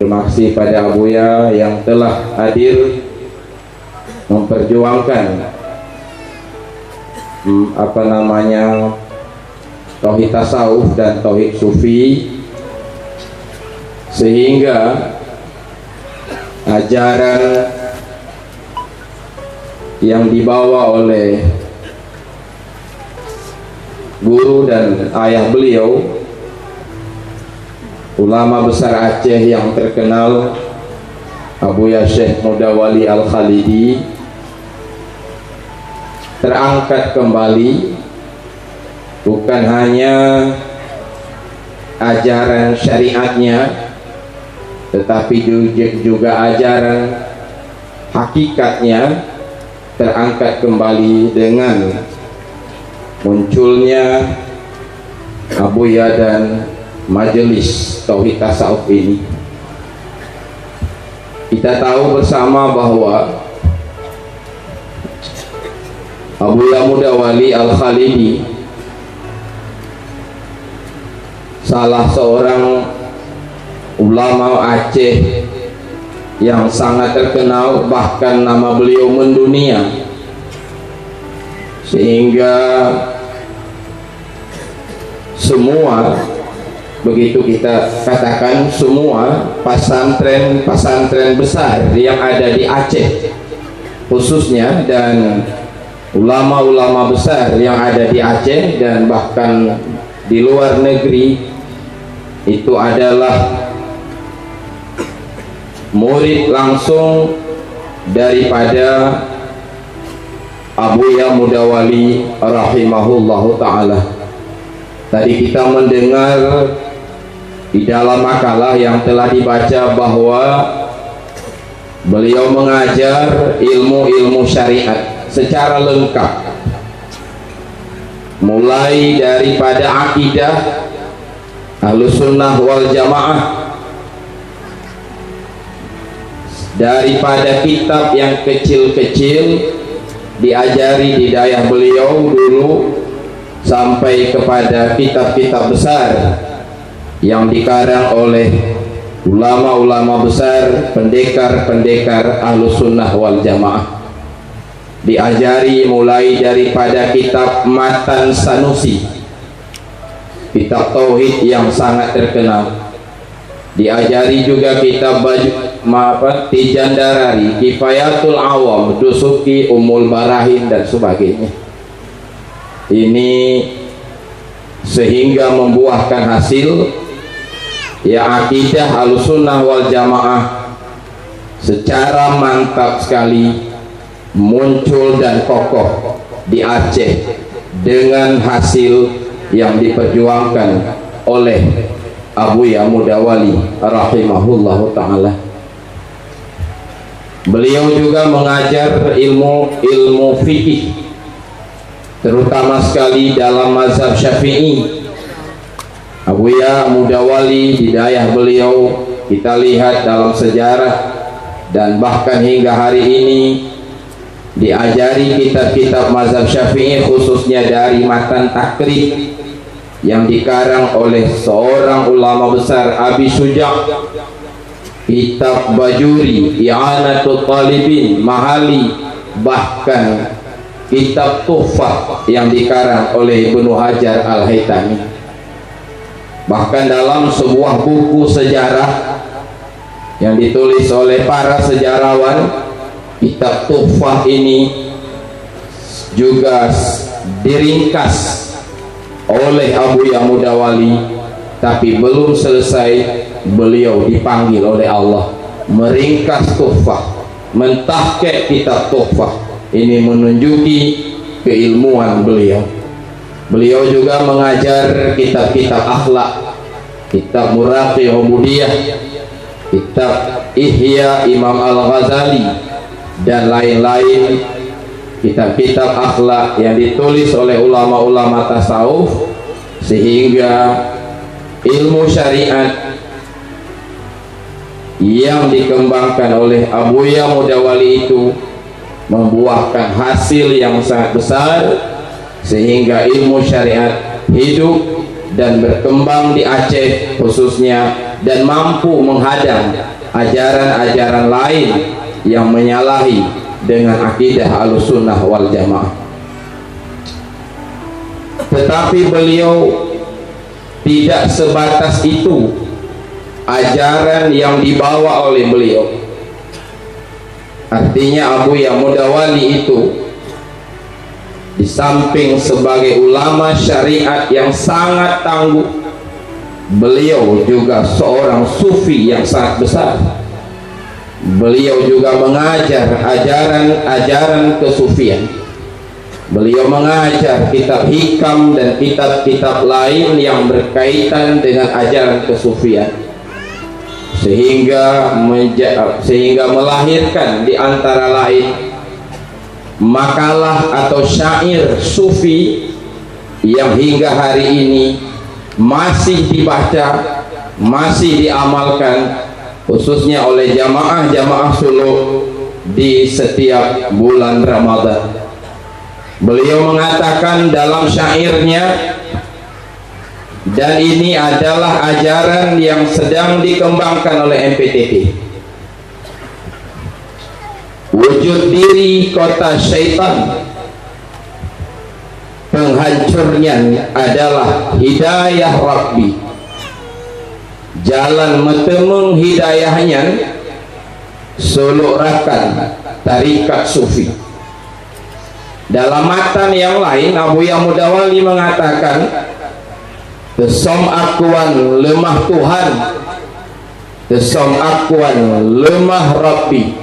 Terima kasih pada Abuya yang telah hadir memperjuangkan tauhid tasawuf dan tauhid sufi, sehingga ajaran yang dibawa oleh guru dan ayah beliau, ulama besar Aceh yang terkenal, Abuya Syekh Mudawali Al-Khalidi, terangkat kembali. Bukan hanya ajaran syariatnya, tetapi juga ajaran hakikatnya terangkat kembali dengan munculnya Abuya dan majelis tauhid tasawuf ini. Kita tahu bersama bahwa Abuya Mudawali Al-Khalidi salah seorang ulama Aceh yang sangat terkenal, bahkan nama beliau mendunia, sehingga semua, begitu kita katakan, semua pesantren besar yang ada di Aceh khususnya, dan ulama-ulama besar yang ada di Aceh dan bahkan di luar negeri, itu adalah murid langsung daripada Abuya Mudawali rahimahullahu ta'ala. Tadi kita mendengar di dalam makalah yang telah dibaca bahwa beliau mengajar ilmu-ilmu syariat secara lengkap, mulai daripada akidah Ahlussunnah wal Jamaah, daripada kitab yang kecil-kecil diajari di dayah beliau dulu, sampai kepada kitab-kitab besar yang dikarang oleh ulama-ulama besar, pendekar-pendekar Ahlussunnah wal Jamaah. Diajari mulai daripada kitab Matan Sanusi, kitab tauhid yang sangat terkenal. Diajari juga kitab Tijan Darari, Kifayatul Awam, Dusuki, Ummul Barahin dan sebagainya. Ini sehingga membuahkan hasil ya akidah Ahlussunnah wal Jamaah secara mantap sekali muncul dan kokoh di Aceh dengan hasil yang diperjuangkan oleh Abuya Mudawali rahimahullahu ta'ala. Beliau juga mengajar ilmu fikih, terutama sekali dalam mazhab Syafi'i. Abuya Mudawali di dayah beliau kita lihat dalam sejarah, dan bahkan hingga hari ini diajari kitab-kitab mazhab Syafi'i, khususnya dari Matan Takrib yang dikarang oleh seorang ulama besar, Abi Syuja', kitab Bajuri, I'anatul Talibin, Mahali, bahkan kitab Tuhfah yang dikarang oleh Ibnu Hajar Al-Haytami. Bahkan dalam sebuah buku sejarah yang ditulis oleh para sejarawan, kitab Tuhfah ini juga diringkas oleh Abuya Mudawali, tapi belum selesai. Beliau dipanggil oleh Allah meringkas Tuhfah, mentahqiq kitab Tuhfah. Ini menunjuki keilmuan beliau. Beliau juga mengajar kitab-kitab akhlak, kitab Muraqi Ubudiyah, kitab Ihya Imam Al-Ghazali, dan lain-lain kitab-kitab akhlak yang ditulis oleh ulama-ulama tasawuf, sehingga ilmu syariat yang dikembangkan oleh Abuya Mudawali itu membuahkan hasil yang sangat besar, sehingga ilmu syariat hidup dan berkembang di Aceh khususnya, dan mampu menghadang ajaran-ajaran lain yang menyalahi dengan akidah Ahlussunnah wal Jamaah. Tetapi beliau tidak sebatas itu ajaran yang dibawa oleh beliau. Artinya Abuya Mudawali itu di samping sebagai ulama syariat yang sangat tangguh, beliau juga seorang sufi yang sangat besar. Beliau juga mengajar ajaran-ajaran kesufian. Beliau mengajar kitab hikam dan kitab-kitab lain yang berkaitan dengan ajaran kesufian, sehingga melahirkan di antara lain makalah atau syair sufi yang hingga hari ini masih dibaca, masih diamalkan, khususnya oleh jamaah-jamaah suluk di setiap bulan Ramadan. Beliau mengatakan dalam syairnya, dan ini adalah ajaran yang sedang dikembangkan oleh MPTT, wujud diri kota syaitan, penghancurnya adalah hidayah Rabbi, jalan metemung hidayahnya sulurakan tarikat sufi. Dalam matan yang lain, Abuya Mudawali mengatakan, tesom akuan lemah Tuhan, tesom akuan lemah Rabbi,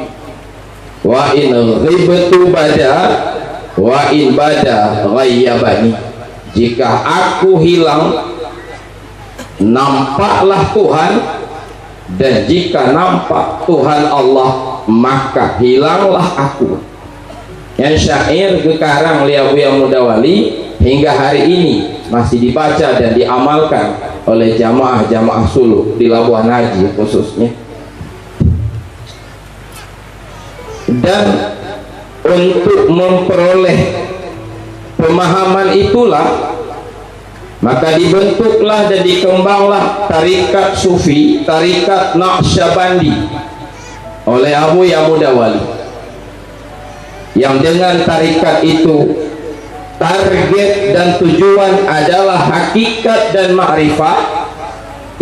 wa in ghibtu bada wa in bada ghayyabani. Jika aku hilang, nampaklah Tuhan, dan jika nampak Tuhan Allah, maka hilanglah aku. Yang syair kekarang oleh Abuya Mudawali hingga hari ini masih dibaca dan diamalkan oleh jamaah-jamaah suluk di Labuan Haji khususnya. Dan untuk memperoleh pemahaman itulah maka dibentuklah dan dikembanglah tarikat sufi, tarikat Naqsyabandi oleh Abuya Mudawali, yang dengan tarikat itu target dan tujuan adalah hakikat dan ma'rifat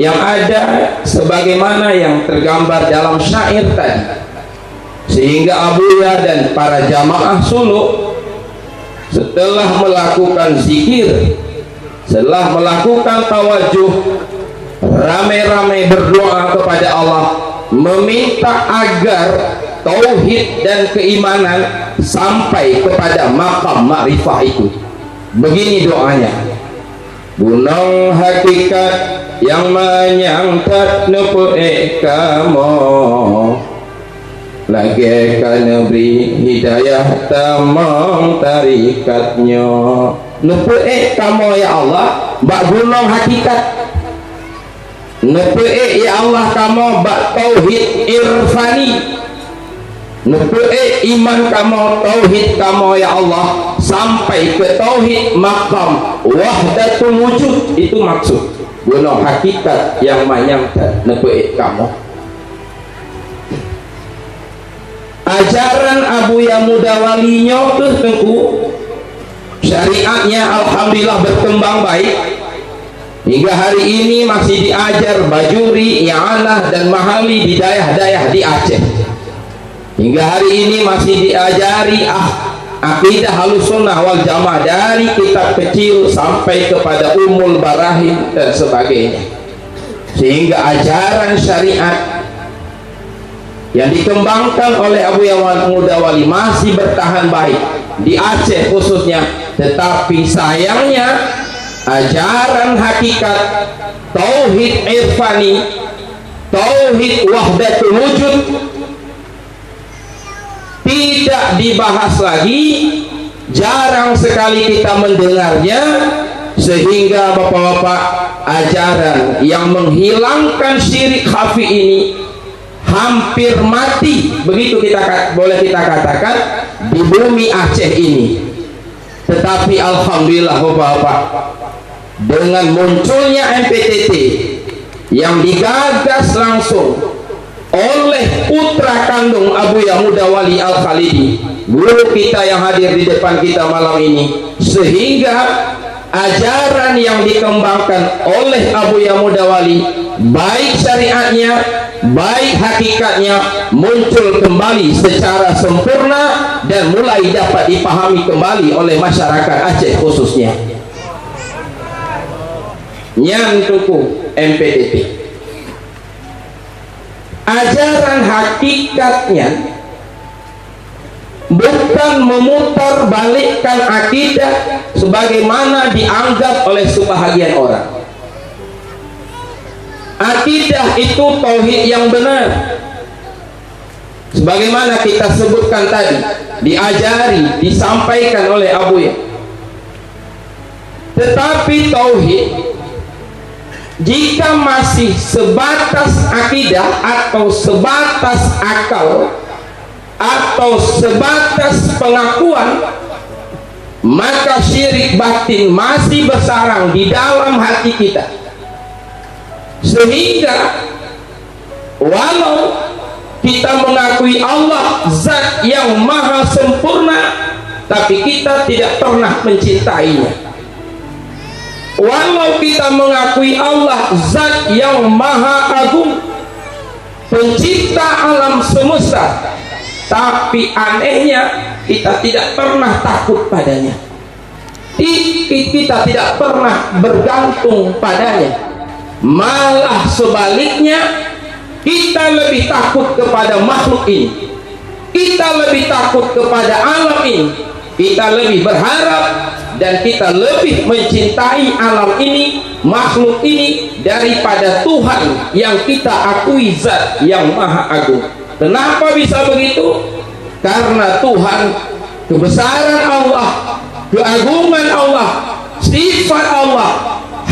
yang ada sebagaimana yang tergambar dalam syair tadi. Sehingga Abuya dan para jamaah suluk setelah melakukan zikir, setelah melakukan tawajuh, rame-rame berdoa kepada Allah, meminta agar tauhid dan keimanan sampai kepada maqam ma'rifah itu. Begini doanya: gunung hakikat yang menyangkat nupu'e kamu, lagi kan beri hidayah tamang tarikatnya. Nupu'e kamu ya Allah, bak gunung hakikat. Nupu'e ya Allah kamu bak tauhid irfani. Nupu'e iman kamu, tauhid kamu ya Allah, sampai ke tauhid maqam wahdatul wujud. Itu maksud gunung hakikat yang menyangkat nupu'e kamu. Ajaran Abuya Mudawali nyotuh tengku syariatnya alhamdulillah berkembang baik hingga hari ini masih diajar Bajuri, I'anah dan Mahali di daerah-daerah di Aceh. Hingga hari ini masih diajari akidah Ahlussunnah wal Jamaah dari kitab kecil sampai kepada Ummul Barahim dan sebagainya. Sehingga ajaran syariat yang dikembangkan oleh Abuya Mudawali masih bertahan baik di Aceh khususnya. Tetapi sayangnya ajaran hakikat, tauhid irfani, tauhid wahdatul wujud tidak dibahas lagi, jarang sekali kita mendengarnya, sehingga bapak-bapak ajaran yang menghilangkan syirik khafi ini hampir mati, begitu boleh kita katakan, di bumi Aceh ini. Tetapi alhamdulillah bapak-bapak, dengan munculnya MPTT yang digagas langsung oleh putra kandung Abuya Mudawali Al-Khalidi, guru kita yang hadir di depan kita malam ini, sehingga ajaran yang dikembangkan oleh Abuya Mudawali, baik syariatnya, baik hakikatnya, muncul kembali secara sempurna dan mulai dapat dipahami kembali oleh masyarakat Aceh khususnya. Nyantuku MPDT, ajaran hakikatnya bukan memutar balikkan akidah sebagaimana dianggap oleh sebahagian orang. Akidah itu tauhid yang benar, sebagaimana kita sebutkan tadi, diajari, disampaikan oleh Abuya. Tetapi tauhid jika masih sebatas akidah atau sebatas akal atau sebatas pengakuan, maka syirik batin masih bersarang di dalam hati kita, sehingga walau kita mengakui Allah zat yang maha sempurna, tapi kita tidak pernah mencintainya. Walau kita mengakui Allah zat yang maha agung, pencipta alam semesta, tapi anehnya kita tidak pernah takut padanya, kita tidak pernah bergantung padanya. Malah sebaliknya, kita lebih takut kepada makhluk ini, kita lebih takut kepada alam ini, kita lebih berharap dan kita lebih mencintai alam ini, makhluk ini, daripada Tuhan yang kita akui zat yang maha agung. Kenapa bisa begitu? Karena Tuhan, kebesaran Allah, keagungan Allah, sifat Allah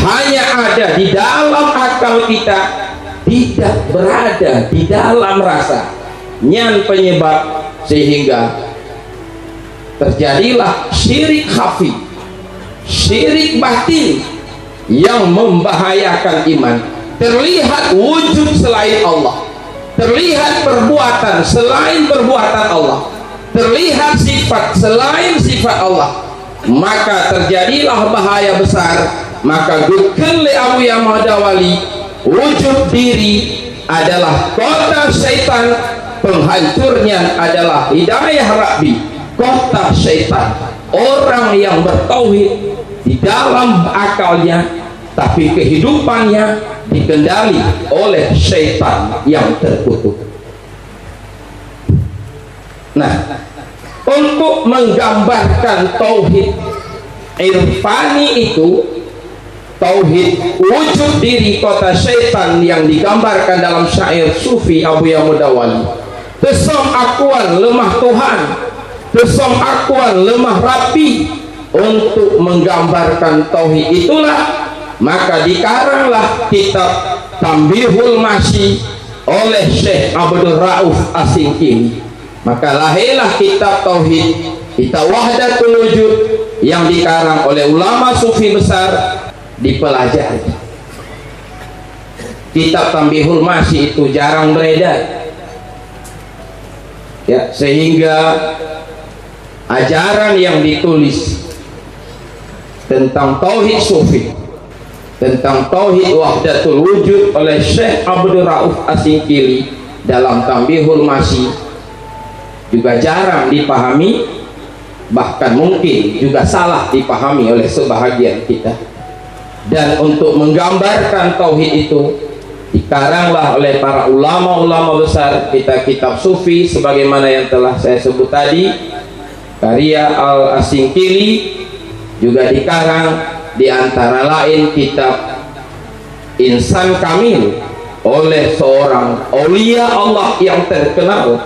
hanya ada di dalam akal kita, tidak berada di dalam rasa. Nyan penyebab sehingga terjadilah syirik khafi, syirik batin yang membahayakan iman. Terlihat wujud selain Allah, terlihat perbuatan selain perbuatan Allah, terlihat sifat selain sifat Allah, maka terjadilah bahaya besar. Maka gukele Abuya Mudawali, wujud diri adalah kota syaitan, penghancurnya adalah hidayah Rabbi. Kota syaitan, orang yang bertauhid di dalam akalnya, tapi kehidupannya dikendali oleh syaitan yang terkutuk. Nah, untuk menggambarkan tauhid irfani itu, tauhid wujud diri kota syaitan yang digambarkan dalam syair sufi Abuya Mudawali, tesom akuan lemah Tuhan, tesom akuan lemah Rabbi. Untuk menggambarkan tauhid itulah maka dikaranglah kitab Tambihul Masyi oleh Syekh Abdul Rauf As-Singkili. Maka lahirlah kitab tauhid, kitab Wahdatul Wujud yang dikarang oleh ulama sufi besar, dipelajari. Kitab Tambihul Masyi itu jarang beredar, ya, sehingga ajaran yang ditulis tentang tauhid sufi, tentang tauhid wahdatul wujud oleh Syekh Abdul Rauf As-Singkili dalam Tambihul Masyi juga jarang dipahami, bahkan mungkin juga salah dipahami oleh sebahagian kita. Dan untuk menggambarkan tauhid itu dikaranglah oleh para ulama-ulama besar kitab-kitab sufi sebagaimana yang telah saya sebut tadi. Karya Al-Singkili juga dikarang di antara lain kitab Insan Kamil oleh seorang aulia Allah yang terkenal,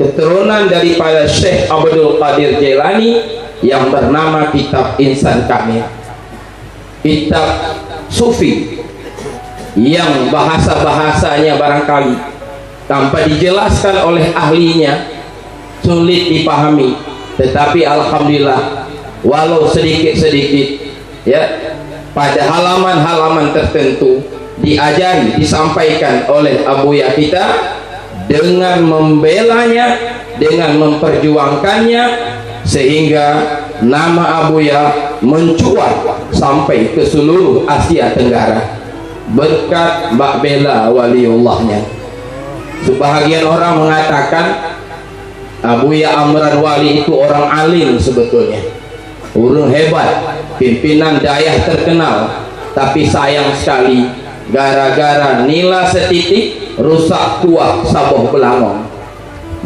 keturunan daripada Syekh Abdul Qadir Jailani, yang bernama kitab Insan Kamil. Kitab sufi yang bahasa-bahasanya barangkali tanpa dijelaskan oleh ahlinya sulit dipahami, tetapi alhamdulillah walau sedikit-sedikit, ya, pada halaman-halaman tertentu diajari, disampaikan oleh Abuya kita, dengan membelanya, dengan memperjuangkannya, sehingga nama Abuya mencuat sampai ke seluruh Asia Tenggara berkat Mbak Bella waliullahnya. Sebahagian orang mengatakan Abuya Amran Wali itu orang alim, sebetulnya orang hebat, pimpinan dayah terkenal, tapi sayang sekali gara-gara nila setitik rusak tua sabuh belangong.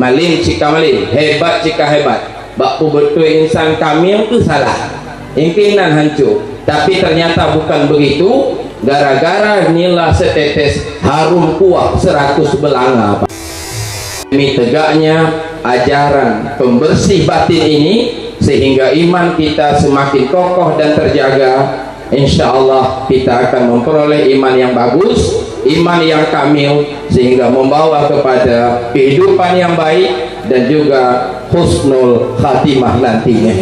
Malim cika malim, hebat cika hebat, bak betul insan kamil itu salah, impinan hancur. Tapi ternyata bukan begitu, gara-gara nila setetes harum kuat 100 belanga. Demi tegaknya ajaran pembersih batin ini, sehingga iman kita semakin kokoh dan terjaga, insya Allah kita akan memperoleh iman yang bagus, iman yang kamil, sehingga membawa kepada kehidupan yang baik dan juga husnul khatimah nantinya.